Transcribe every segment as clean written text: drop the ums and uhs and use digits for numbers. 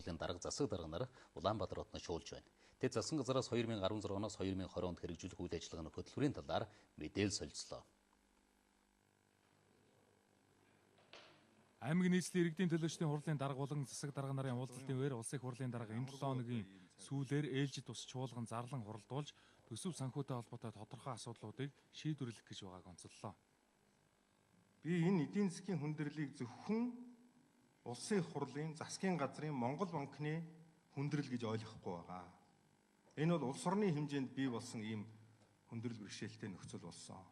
хурлын дарга засаг дарга нар Улаанбаатар хотод шуулж байна. Тэд засгийн газараас 2016-оос 2020 онд хэрэгжүүлэх үйл ажиллагааны хөтөлбөрийн талаар мэдээлэл солилцлоо. Аймаг нийслэлийн иргэдийн төлөөлчдийн хурлын дарга болон засаг дарга нарын уулзалтын үеэр улсын хурлын дарга энэ 7 хоногийн сүүлээр ээлжид ус чуулган зарлан хуралдуулж төсөв санхүүтэй холбоотой тодорхой асуудлуудыг шийдвэрлэх гэж байгааг онцоллоо. Би энэ эдийн засгийн хүндрэлийг зөвхөн улсын хурлын засгийн газрын Монгол банкны хүндрэл гэж ойлгохгүй байгаа. Энэ бол улс орны хэмжээнд бий болсон ийм хүндрэл бэрхшээлтэй нөхцөл болсон.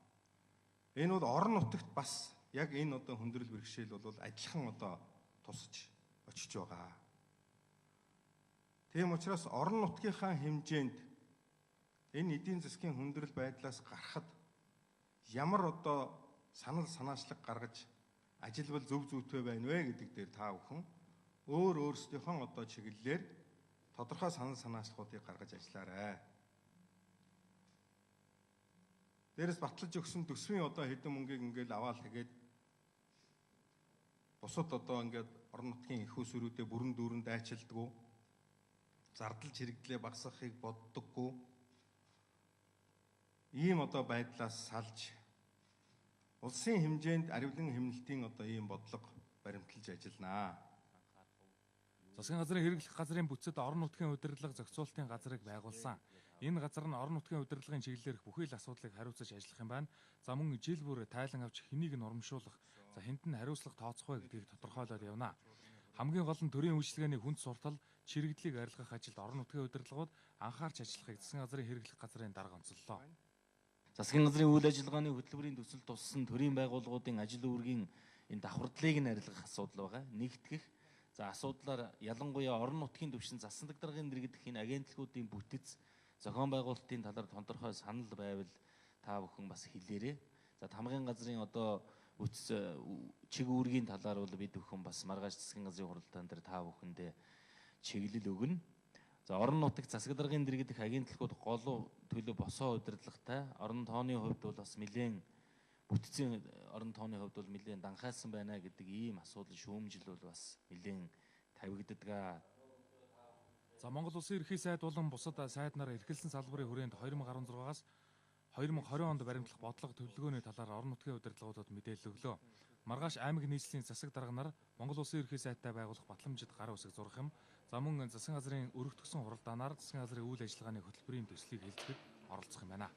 Энэ бол орон нутагт бас яг энэ хүндрэл бэрхшээл бол адилхан тусаж очиж байгаа. Тийм учраас орон нутгийнхаа хэмжээнд энэ эдийн засгийн хүндрэл байдлаас гарахад ямар санал санаачлаг гаргаж ажилбал зөв зүйтэй байна вэ гэдэг дээр та бүхэн өөрсдийнхөө чиглэлээр тодорхой санал санаачлагуудыг гаргаж ажиллаарай. Дээрээс батлаж өгсөн төсвийн хэдэн мөнгийг ингээл аваад тэгээд бусад ингээд орон нутгийн их усрүүдээ бүрэн дүүрэн дайчилдаггүй, зардал чирэгдлээ багасгахыг боддоггүй. Ийм байдлаас салж улсын хэмжээнд аривлан хэмнэлтийн ийм бодлого баримталж ажилланаа. Засгийн газрын хэрэглэх газрын бүтцэд орон нутгийн удирдлага зохицуулалтын газрыг байгуулсан. Энэ газар нь орон нутгийн удирдлагын чиглэлээр бүхий л асуудлыг хариуцаж ажиллах юм байна. За мөн жил бүр тайлан авч хэнийг нь урамшуулах, хэнд нь хариуцлага тооцох вэ гэдгийг тодорхойлоод явна. Хамгийн гол нь төрийн үйлчилгээний хүнд суртал, чирэгдлийг арилгах ажилд орон нутгийн удирдлагууд анхаарч ажиллахыг засгийн газрын хэрэглэх газрын дарга онцоллоо. Засгийн газрын үйл ажиллагааны хөтөлбөрийн төсөл туссан төрийн байгууллагуудын ажил үүргийн энэ давхардлыг нь арилгах асуудал байгаа. Нэгтгэх. За асуудлаар ялангуяа орон нутгийн түвшин засаг даргын дэргэдэх энэ агентлагуудын бүтэц зохион байгуулалтын талаар тодорхой санал байвал та бүхэн бас хэлээрэй. За тамгын газрын үтс чиг үүргийн талаар бол бид бүхэн бас маргааш засгийн газрын хуралдаан дээр та бүхэндээ чиглэл өгнө. За орон нутагт засаг даргын дэргэдэх агентлагууд голуу төлөв босоо удирдлагатай. Орон тооны хувьд бол бас нэлээд бүтцийн орон тооны хувьд бол нэлээд данхайсан байна гэдэг ийм асуудал шүүмжил бол бас нэлээд тавигддаг. За Монгол Улсын ерөнхий сайд болон бусад сайд нар эрхэлсэн салбарын хүрээнд 2016-аас 2020 онд баримтлах бодлого төлөвлөгөөний талаар орон нутгийн удирдлагуудад мэдээлэл өглөө. Маргааш аймаг нийслэлийн засаг дарга нар Монгол Улсын ерөнхий сайдтай байгуулах батламжид гар үсэг зурах юм. За мөн засгийн газрын өргөтгсөн хуралдаанаар засгийн газрын үйл ажиллагааны хөтөлбөрийн төслийг хэлцэхэд оролцох юм байна.